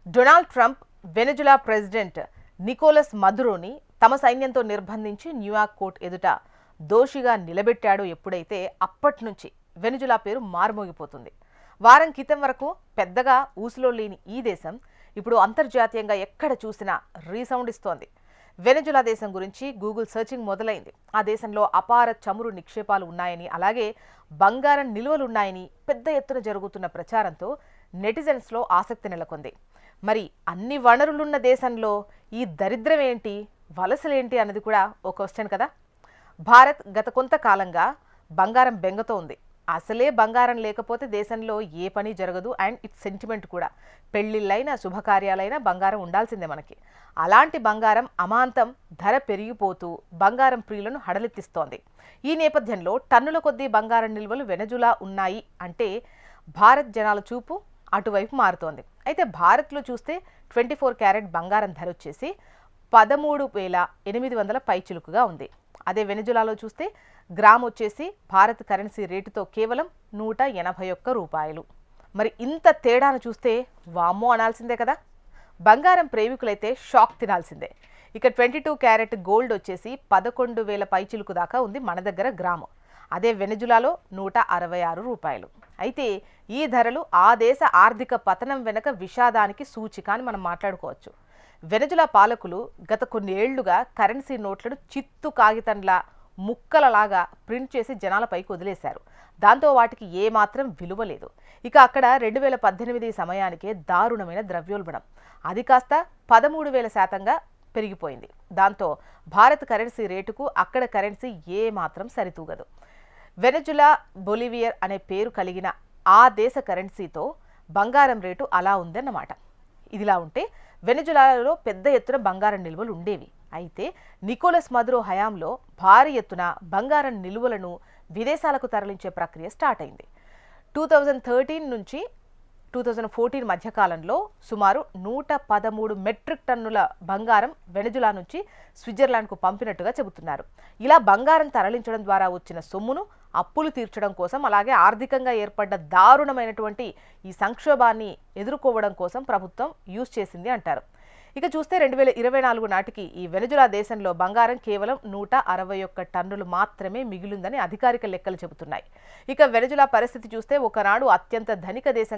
Donald Trump Venezuela president Nicolas మదురోని తమ సైన్యంతో నిర్బంధించి న్యూయార్క్ కోర్టు ఎదుట దోషిగా నిలబెట్టాడో ఎప్పుడైతే అప్పట్నుంచి వెనెజులా పేరు మారుమోగిపోతుంది. వారం క్రితం వరకు పెద్దగా ఊసులో లేని ఈ దేశం ఇప్పుడు అంతర్జాతీయంగా ఎక్కడ చూసినా రీసౌండ్ ఇస్తోంది. వెనెజులా దేశం గురించి గూగుల్ సర్చింగ్ మొదలైంది. ఆ దేశంలో అపార చమురు నిక్షేపాలు ఉన్నాయని, అలాగే బంగారం నిల్వలున్నాయని పెద్ద ఎత్తున జరుగుతున్న ప్రచారంతో నెటిజన్స్లో ఆసక్తి నెలకొంది. మరి అన్ని వనరులున్న దేశంలో ఈ దరిద్రం ఏంటి, వలసలేంటి అన్నది కూడా ఓ క్వశ్చన్ కదా. భారత్ గత కొంతకాలంగా బంగారం బెంగతో ఉంది. అసలే బంగారం లేకపోతే దేశంలో ఏ పని జరగదు. అండ్ ఇట్స్ సెంటిమెంట్ కూడా. పెళ్లిళ్ళైనా శుభకార్యాలైనా బంగారం ఉండాల్సిందే మనకి. అలాంటి బంగారం అమాంతం ధర పెరిగిపోతూ బంగారం ప్రియులను హడలెత్తిస్తోంది. ఈ నేపథ్యంలో టన్నుల కొద్దీ బంగారం నిల్వలు వెనెజులా ఉన్నాయి అంటే భారత్ జనాల చూపు అటువైపు మారుతోంది. అయితే భారత్లో చూస్తే 24 క్యారెట్ బంగారం ధర వచ్చేసి 13,800 పైచిలుకుగా ఉంది. అదే వెనెజులాలో చూస్తే గ్రామ్ వచ్చేసి భారత్ కరెన్సీ రేటుతో కేవలం 181 రూపాయలు. మరి ఇంత తేడాను చూస్తే వామ్మో అనాల్సిందే కదా. బంగారం ప్రేమికులైతే షాక్ తినాల్సిందే. ఇక 22 క్యారెట్ గోల్డ్ వచ్చేసి 11,000 పైచిలుకు దాకా ఉంది మన దగ్గర గ్రాము. అదే వెనెజులాలో 166 రూపాయలు. అయితే ఈ ధరలు ఆ దేశ ఆర్థిక పతనం వెనక విషాదానికి సూచిక అని మనం మాట్లాడుకోవచ్చు. వెనెజులా పాలకులు గత కొన్ని ఏళ్లుగా కరెన్సీ నోట్లను చిత్తు కాగితంలా ముక్కలలాగా ప్రింట్ చేసి జనాలపైకి వదిలేశారు. దాంతో వాటికి ఏమాత్రం విలువ లేదు. ఇక అక్కడ 2018 సమయానికే దారుణమైన ద్రవ్యోల్బణం. అది కాస్త 13,000% పెరిగిపోయింది. దాంతో భారత్ కరెన్సీ రేటుకు అక్కడ కరెన్సీ ఏమాత్రం సరితూగదు. వెనెజులా బొలివియర్ అనే పేరు కలిగిన ఆ దేశ కరెన్సీతో బంగారం రేటు అలా ఉందన్నమాట. ఇదిలా ఉంటే వెనెజులాలో పెద్ద ఎత్తున బంగారం నిల్వలు ఉండేవి. అయితే నికోలస్ మదురో హయాంలో భారీ ఎత్తున బంగారం నిల్వలను విదేశాలకు తరలించే ప్రక్రియ స్టార్ట్ అయింది. 2013 నుంచి 2014 మధ్యకాలంలో సుమారు 113 మెట్రిక్ టన్నుల బంగారం వెనెజులా నుంచి స్విట్జర్లాండ్కు పంపినట్టుగా చెబుతున్నారు. ఇలా బంగారం తరలించడం ద్వారా వచ్చిన సొమ్మును అప్పులు తీర్చడం కోసం, అలాగే ఆర్థికంగా ఏర్పడ్డ దారుణమైనటువంటి ఈ సంక్షోభాన్ని ఎదుర్కోవడం కోసం ప్రభుత్వం యూజ్ చేసింది అంటారు. ఇక చూస్తే 2024 నాటికి ఈ వెనెజులా దేశంలో బంగారం కేవలం 161 టన్నులు మాత్రమే మిగిలిందని అధికారిక లెక్కలు చెబుతున్నాయి. ఇక వెనెజులా పరిస్థితి చూస్తే ఒకనాడు అత్యంత ధనిక దేశం